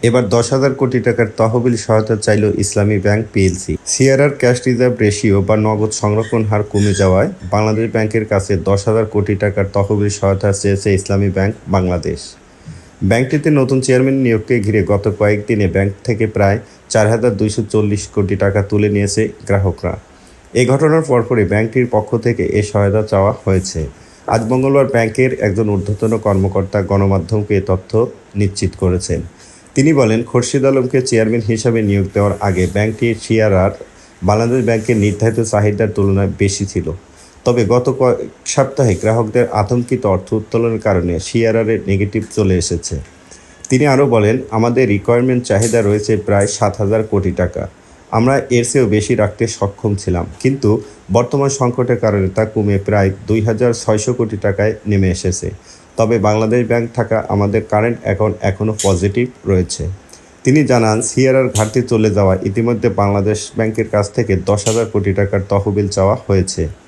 এবার 10,000 কোটি টাকার তহবিল সহায়তা চাইল ইসলামী bank PLC. CRR cash reserve ratio বা নগদ সংরক্ষণ হার কমে যাওয়ায় বাংলাদেশ ব্যাংকের কাছে 10,000 কোটি টাকার তহবিল সহায়তা চেয়েছে ইসলামী ব্যাংক বাংলাদেশ। ব্যাংকটিতে নতুন চেয়ারম্যান নিয়োগকে ঘিরে গত কয়েকদিনে ব্যাংক থেকে প্রায় 4,240 কোটি টাকা তুলে নিয়েছে গ্রাহকরা। এ ঘটনার পরপরই ব্যাংকটির পক্ষ থেকে এ সহায়তা চাওয়া হয়েছে। আজ মঙ্গলবার ব্যাংকের একজন ঊর্ধ্বতন কর্মকর্তা গণমাধ্যমকে এ তথ্য নিশ্চিত করেছেন। তিনি বলেন, খোরশেদ আলমকে চেয়ারম্যান হিসাবে নিয়োগ দেওয়ার আগে ব্যাংকটির সিআরআর বাংলাদেশ ব্যাংকের নির্ধারিত চাহিদার তুলনায় বেশি ছিল। তবে গত কয়েক সপ্তাহে গ্রাহকদের আতঙ্কিত অর্থ উত্তোলনের কারণে সিআরআরের নেগেটিভ চলে এসেছে। তিনি আরও বলেন, আমাদের রিকোয়ারমেন্ট চাহিদা রয়েছে প্রায় 7,000 কোটি টাকা। আমরা এর চেয়েও বেশি রাখতে সক্ষম ছিলাম, কিন্তু বর্তমান সংকটের কারণে তা কমে প্রায় 2,600 কোটি টাকায় নেমে এসেছে। তবে বাংলাদেশ ব্যাংক থাকা আমাদের কারেন্ট অ্যাকাউন্ট এখনও পজিটিভ রয়েছে। তিনি জানান, সিআরআর ঘাটতি চলে যাওয়ায় ইতিমধ্যে বাংলাদেশ ব্যাংকের কাছ থেকে 10,000 কোটি টাকার তহবিল চাওয়া হয়েছে।